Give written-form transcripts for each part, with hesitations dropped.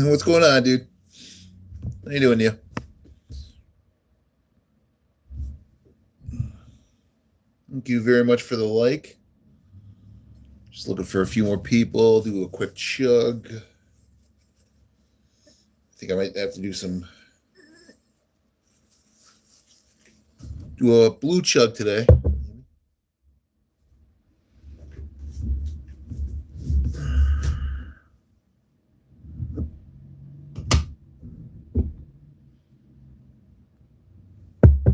What's going on, dude? How you doing, you? Thank you very much for the like. Just looking for a few more people. Do a quick chug. I think I might have to do a blue chug today.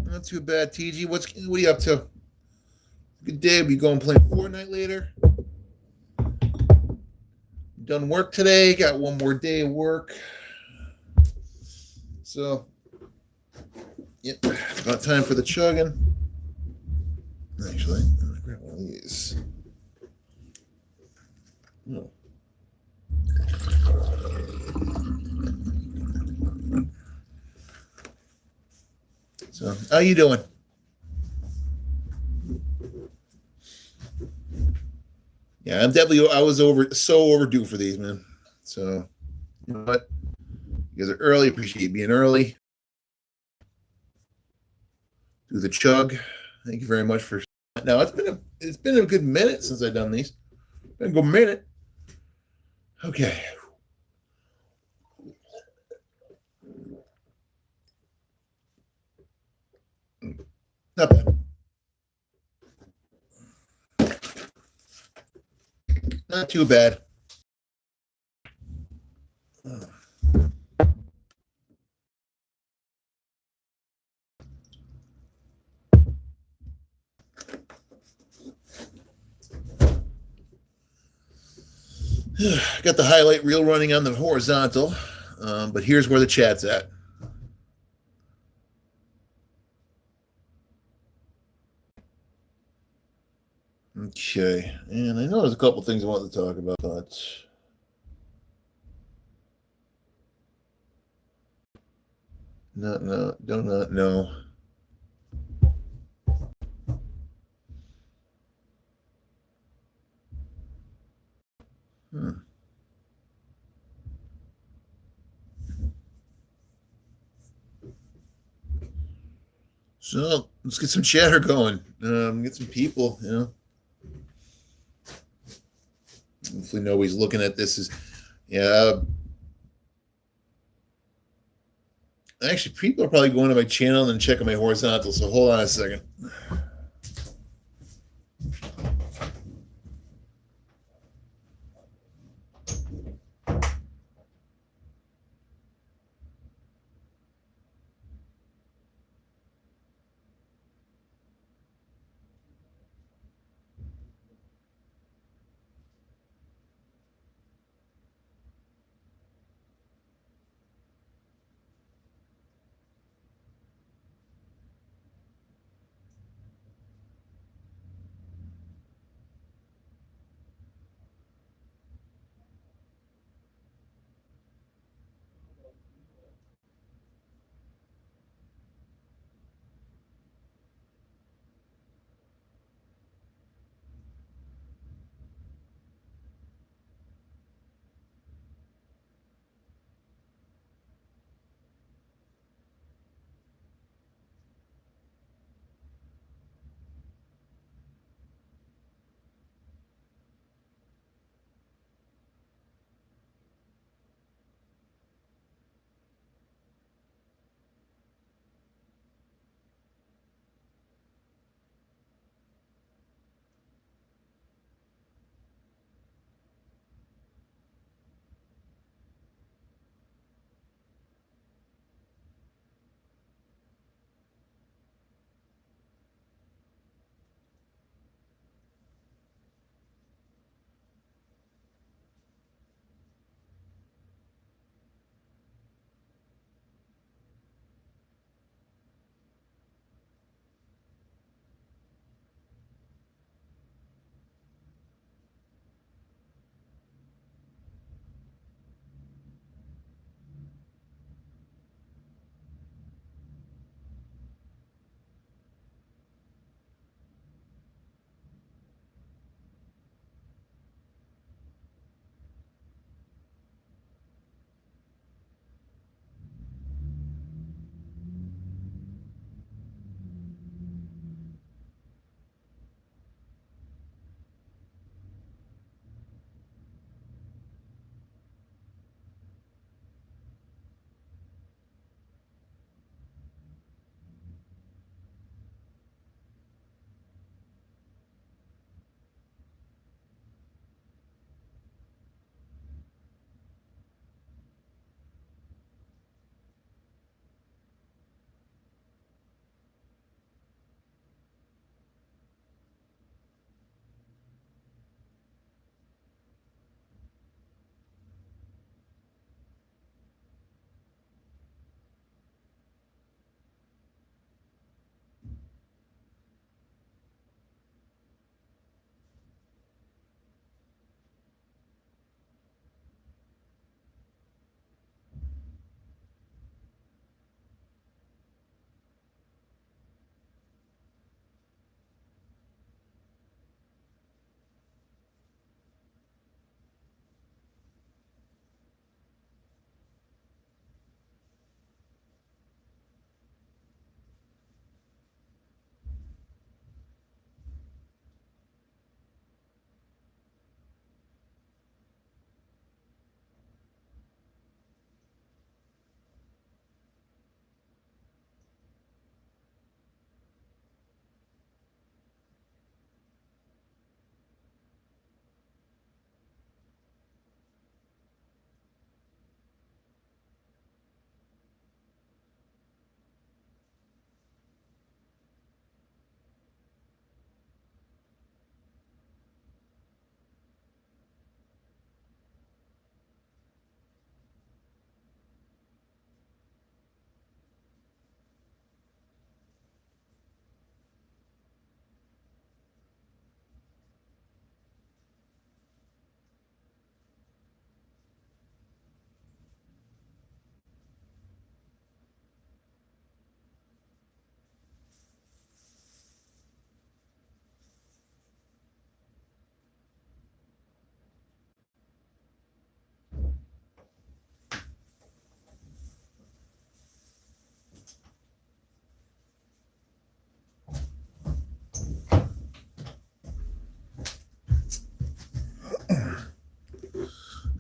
Not too bad, TG. What are you up to? Good day. We going playing Fortnite later? Done work today. Got one more day of work. So, yep, about time for the chugging. Actually, I'm gonna grab one of these. Oh. So, how you doing? Yeah, I was overdue for these, man. So, you know what? You guys are early. Appreciate you being early. Do the chug. Thank you very much for. Now it's been a good minute since I've done these. Been a good minute. Okay. Not bad. Not too bad. Got the highlight reel running on the horizontal, but here's where the chat's at. Okay, and I know there's a couple things I want to talk about, but do not know. Hmm. So let's get some chatter going. Get some people. Hopefully nobody's looking at this as yeah. Actually, people are probably going to my channel and checking my horizontal. So hold on a second.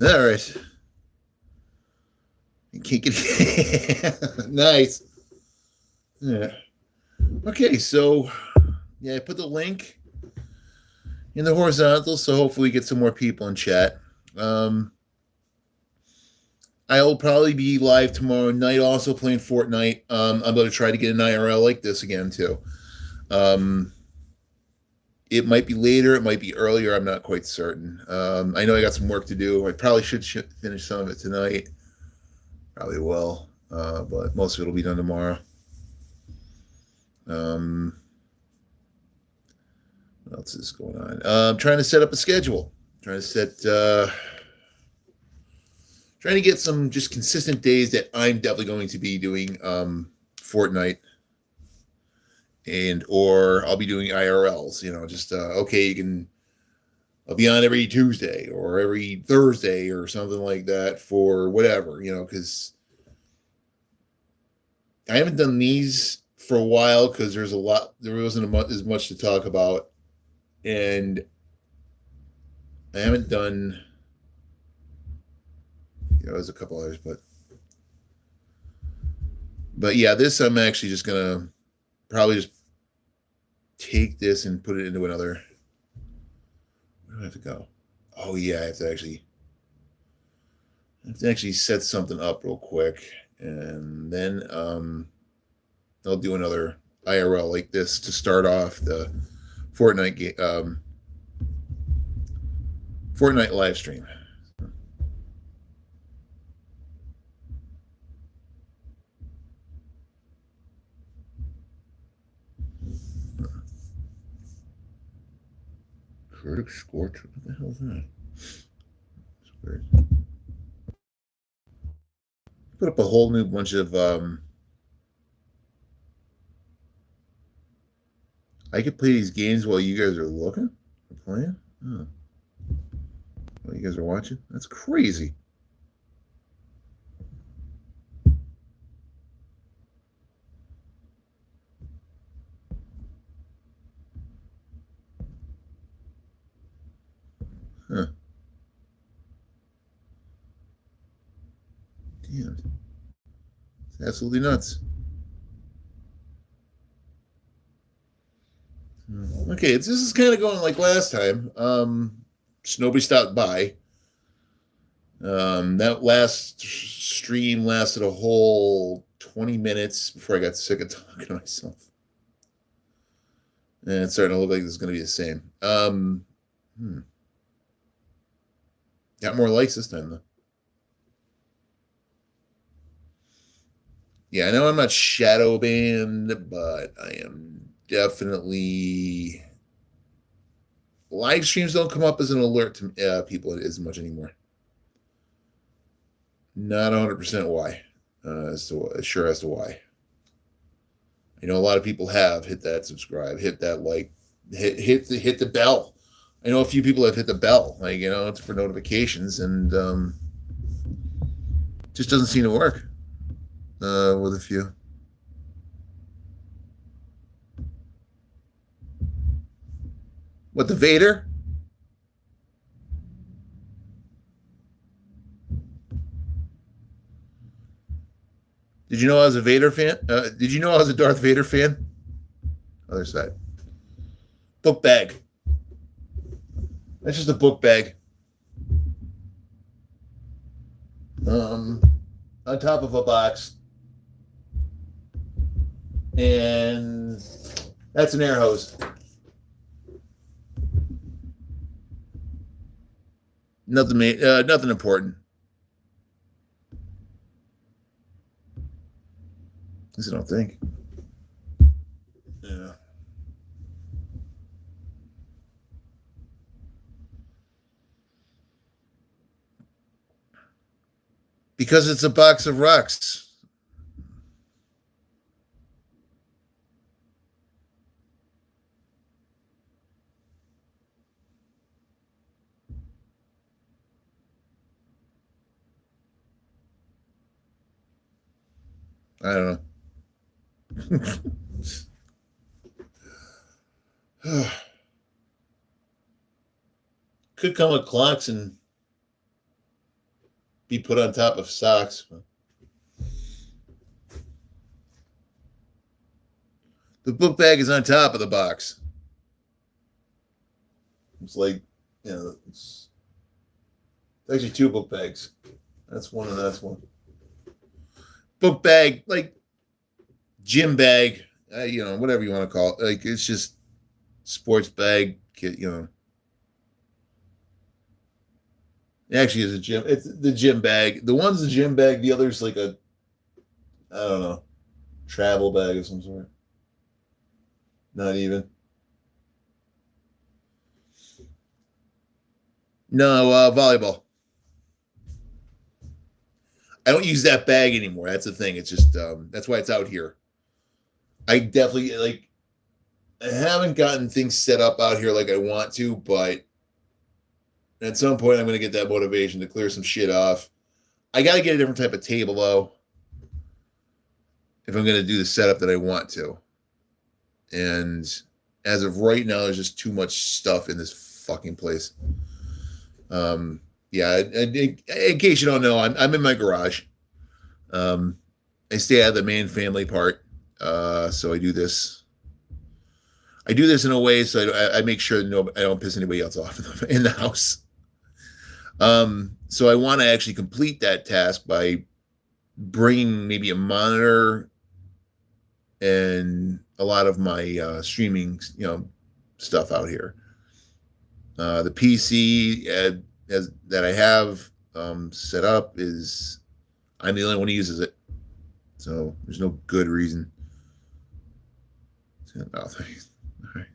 All right. You can't get nice. Yeah. Okay, so yeah, I put the link in the horizontal, so hopefully we get some more people in chat. I will probably be live tomorrow night, also playing Fortnite. I'm going to try to get an IRL like this again too. It might be later, it might be earlier. I'm not quite certain. I know I got some work to do. I probably should finish some of it tonight. Probably will, but most of it will be done tomorrow. What else is going on? I'm trying to set up a schedule. Trying to get some just consistent days that I'm definitely going to be doing Fortnite, and or I'll be doing IRLs. Just okay, I'll be on every Tuesday or every Thursday or something like that for whatever, because I haven't done these for a while because there wasn't as much to talk about, and I haven't done. There's a couple others, but yeah, this I'm actually just gonna probably just take this and put it into another. Where do I have to go? Oh yeah, I have to actually set something up real quick, and then I'll do another IRL like this to start off the Fortnite Fortnite live stream. Critic Scorch? What the hell is that? It's weird. Put up a whole new bunch of I could play these games while you guys are looking or playing. Oh. While you guys are watching? That's crazy. Huh. Damn. It's absolutely nuts. Okay, this is kind of going like last time. Just nobody stopped by. That last stream lasted a whole 20 minutes before I got sick of talking to myself. And it's starting to look like this is going to be the same. Got more likes this time, though. Yeah, I know I'm not shadow banned, but I am definitely. Live streams don't come up as an alert to people as much anymore. Not 100% why, as to why. I know a lot of people have hit that subscribe, hit that like, hit the bell. I know a few people have hit the bell, like it's for notifications, and just doesn't seem to work with a few. What, the Vader? Did you know I was a Vader fan? Did you know I was a Darth Vader fan? Other side. Book bag. That's just a book bag. On top of a box. And that's an air hose. Nothing important. At least I don't think. Yeah. Because it's a box of rocks. I don't know. Could come with clocks and be put on top of socks. The book bag is on top of the box. It's like, it's actually two book bags. That's one and that's one. Book bag, like gym bag, whatever you want to call it. Like, it's just sports bag, It actually is a gym. It's the gym bag. The one's the gym bag. The other's like I don't know, travel bag of some sort. Not even. No, volleyball. I don't use that bag anymore. That's the thing. It's just that's why it's out here. I definitely I haven't gotten things set up out here like I want to, but at some point I'm going to get that motivation to clear some shit off. I got to get a different type of table though, if I'm going to do the setup that I want to. And as of right now, there's just too much stuff in this fucking place. Yeah, in case you don't know, I'm in my garage. I stay out of the main family part, so I do this. I do this in a way so I make sure I don't piss anybody else off in the house. So I want to actually complete that task by bringing maybe a monitor and a lot of my streaming, stuff out here. The PC that I have set up is I'm the only one who uses it, so there's no good reason. Oh, all right.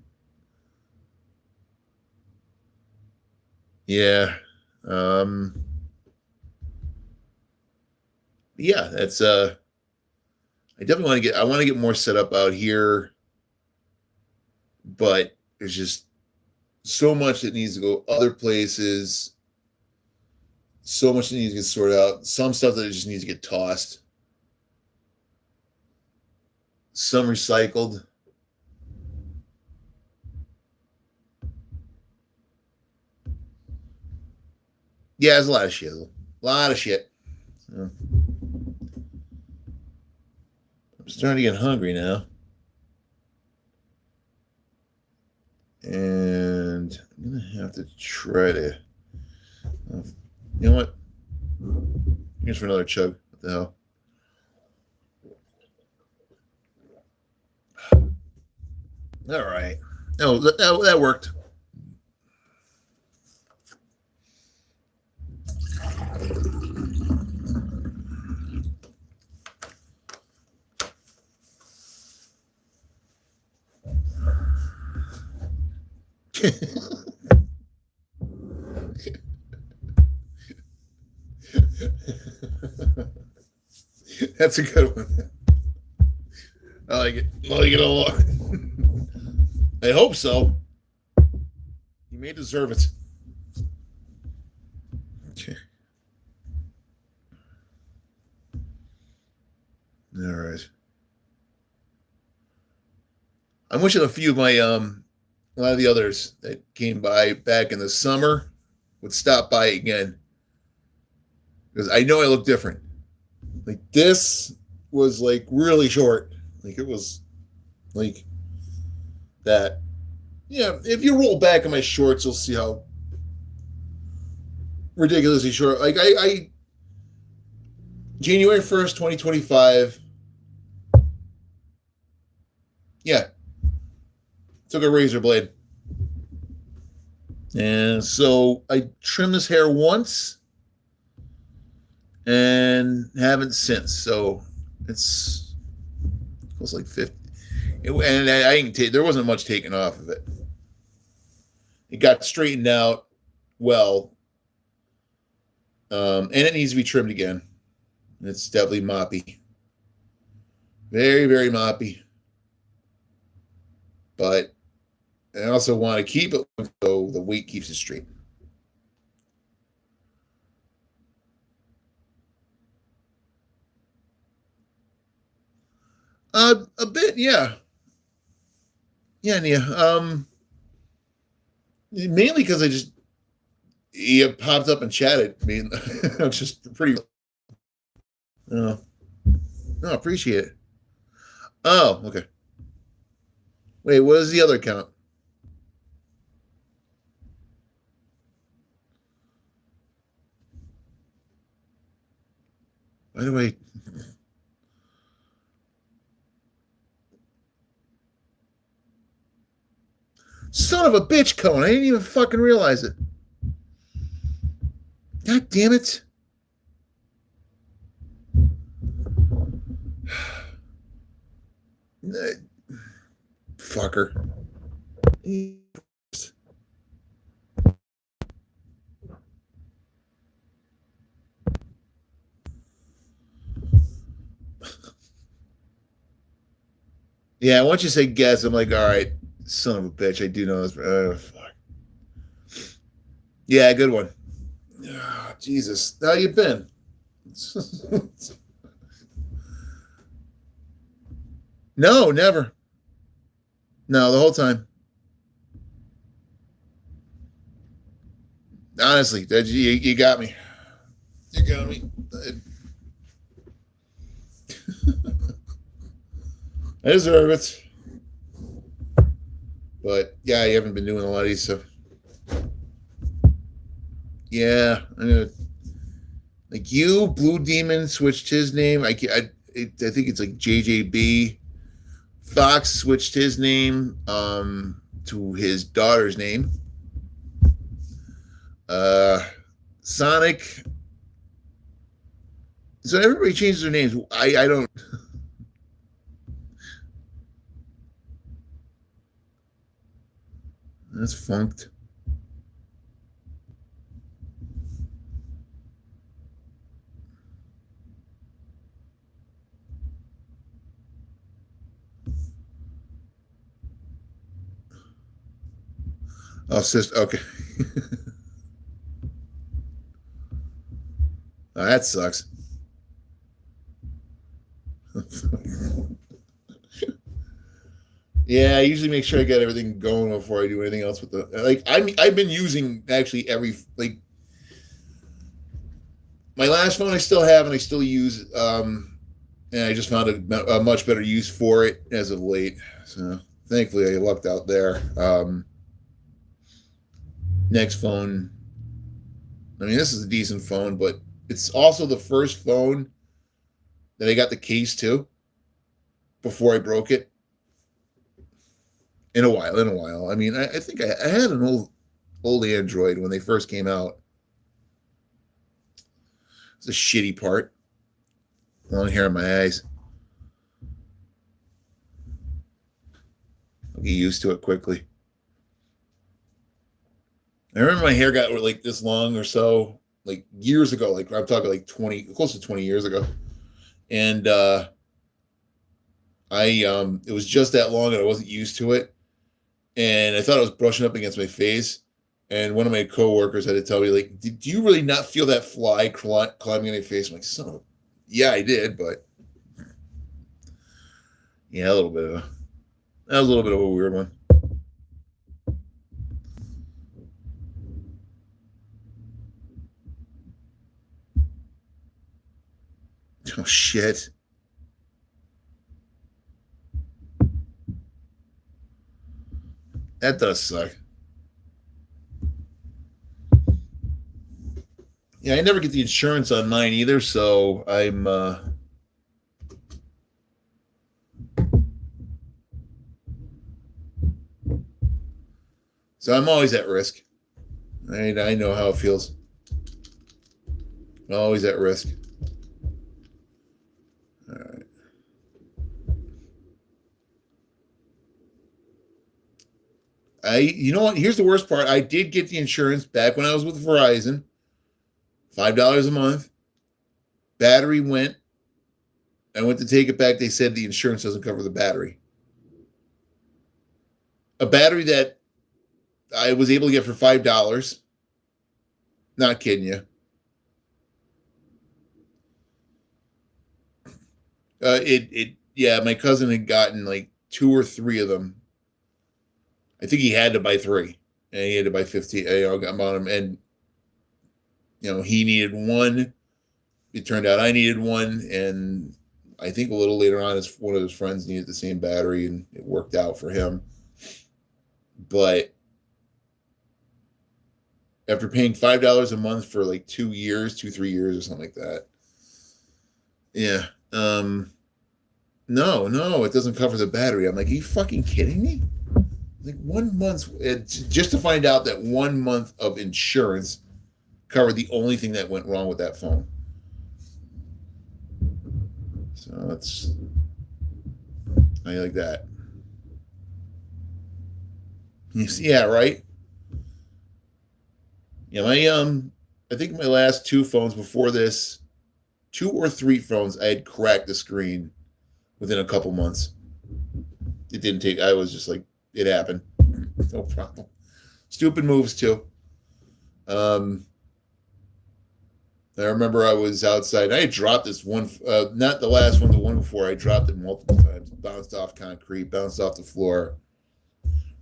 Yeah. Yeah, that's I definitely want to get more set up out here, but there's just so much that needs to go other places, so much that needs to get sorted out, some stuff that just needs to get tossed, some recycled. Yeah, there's a lot of shit. A lot of shit. So, I'm starting to get hungry now. And I'm going to have to try to... you know what? Here's for another chug. What the hell? All right. No, that worked. That's a good one. I like it. I like it a lot. I hope so. You may deserve it. Okay. All right. I'm wishing a few of my a lot of the others that came by back in the summer would stop by again, because I know I look different. Like, this was like really short. Like, it was like that. Yeah, if you roll back in my shorts, you'll see how ridiculously short. Like, I January 1st, 2025. Yeah. Took a razor blade. And so I trimmed this hair once and haven't since. So it was like 50. And I didn't take, there wasn't much taken off of it. It got straightened out well. And it needs to be trimmed again. It's definitely moppy. Very, very moppy. But I also want to keep it so the weight keeps it straight. A bit, yeah. Yeah, Nia. Mainly because he popped up and chatted. I mean, it's just pretty. Oh, no, appreciate it. Oh, okay. Wait, what is the other account? Why do I? Son of a bitch, Cohen! I didn't even fucking realize it. God damn it! Fucker. Yeah, once you say guess, I'm like, all right, son of a bitch, I do know this. Fuck. Yeah, good one. Oh, Jesus, how you been? No, never. No, the whole time. Honestly, you got me. You got me. I deserve it. But yeah, I haven't been doing a lot of these stuff. Yeah, I know. Like you, Blue Demon switched his name. I think it's like JJB. Fox switched his name to his daughter's name. Sonic. So everybody changes their names. I don't. That's funked. Oh, sister. Okay. Oh, that sucks. Yeah, I usually make sure I get everything going before I do anything else with the like. I've been using actually every like my last phone I still have and I still use and I just found a much better use for it as of late. So thankfully I lucked out there. Next phone. I mean, this is a decent phone, but it's also the first phone that I got the case to before I broke it. In a while. I mean, I think I had an old Android when they first came out. It's a shitty part. Long hair in my eyes. I'll get used to it quickly. I remember my hair got like this long or so, like years ago. Like I'm talking like 20, close to 20 years ago. And it was just that long and I wasn't used to it. And I thought I was brushing up against my face. And one of my coworkers had to tell me, like, do you really not feel that fly climbing on your face? I'm like, son of, yeah, I did, but yeah, that was a little bit of a weird one. Oh shit. That does suck. Yeah, I never get the insurance on mine either, so I'm always at risk. I know how it feels. I'm always at risk. All right. You know what? Here's the worst part. I did get the insurance back when I was with Verizon. $5 a month. Battery went. I went to take it back. They said the insurance doesn't cover the battery. A battery that I was able to get for $5. Not kidding you. Yeah, my cousin had gotten like 2 or 3 of them. I think he had to buy 3, and he had to buy 15. Got on him, and he needed one. It turned out I needed one, and I think a little later on, one of his friends needed the same battery, and it worked out for him. But after paying $5 a month for like 2 years, 3 years, or something like that, yeah, no, it doesn't cover the battery. I'm like, are you fucking kidding me? Like 1 month, just to find out that 1 month of insurance covered the only thing that went wrong with that phone. So it's, I like that. Yeah, right. Yeah, I think my last two phones before this, 2 or 3 phones, I had cracked the screen within a couple months. It didn't take. I was just like, it happened. No problem. Stupid moves too. I remember I was outside. I had dropped this one, not the last one, the one before. I dropped it multiple times. Bounced off concrete, bounced off the floor.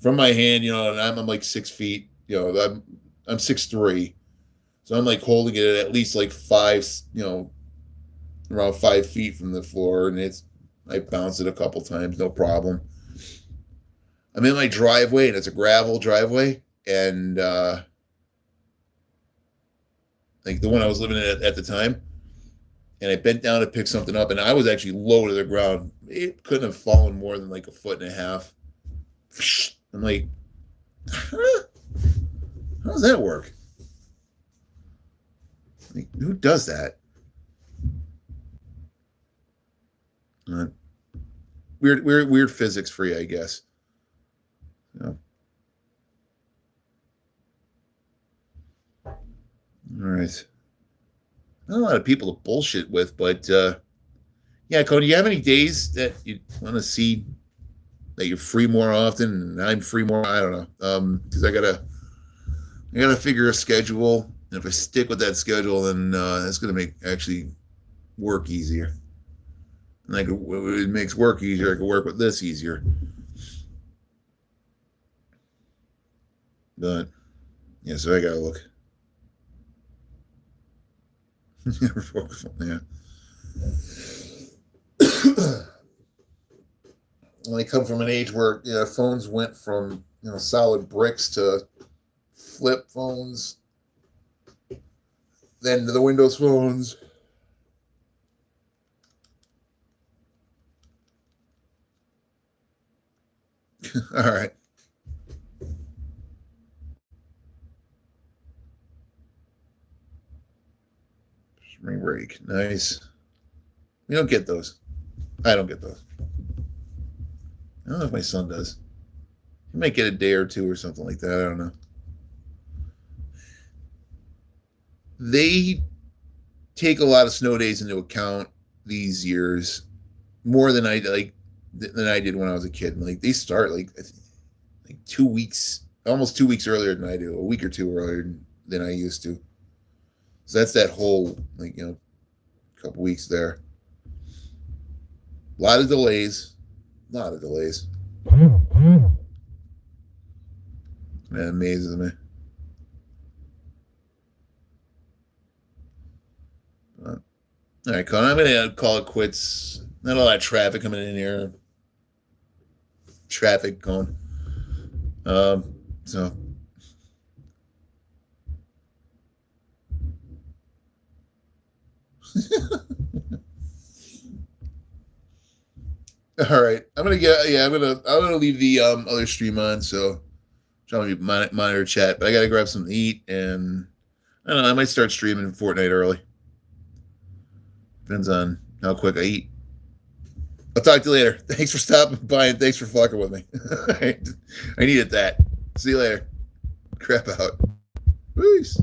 From my hand, and I'm like 6 feet. I'm 6'3", so I'm like holding it at least like 5, around 5 feet from the floor, and I bounced it a couple times, no problem. I'm in my driveway, and it's a gravel driveway, and like the one I was living in at the time, and I bent down to pick something up, and I was actually low to the ground. It couldn't have fallen more than like a foot and a half. I'm like, huh? How does that work? Like, who does that? Weird physics for you, I guess. All right. Not a lot of people to bullshit with, but yeah, Cody, do you have any days that you want to see that you're free more often and I'm free more? I don't know. Because I gotta figure a schedule, and if I stick with that schedule, then it's gonna make actually work easier. And it makes work easier. I can work with this easier. But yeah, so I gotta look. Yeah. I come from an age where phones went from solid bricks to flip phones, then to the Windows phones. All right. Spring break. Nice. We don't get those. I don't get those. I don't know if my son does. He might get a day or two or something like that. I don't know. They take a lot of snow days into account these years more than I did when I was a kid. Like they start like 2 weeks, almost 2 weeks earlier than I do, a week or two earlier than I used to. So that's that whole couple weeks there. A lot of delays. That amazes me. All right, Con, I'm going to call it quits. Not a lot of traffic coming in here. Traffic going. So. All right, I'm gonna leave the other stream on, so trying to monitor chat, but I gotta grab something to eat, and I don't know, I might start streaming Fortnite early. Depends on how quick I eat. I'll talk to you later. Thanks for stopping by, and thanks for fucking with me. I needed that. See you later. Crap out. Peace.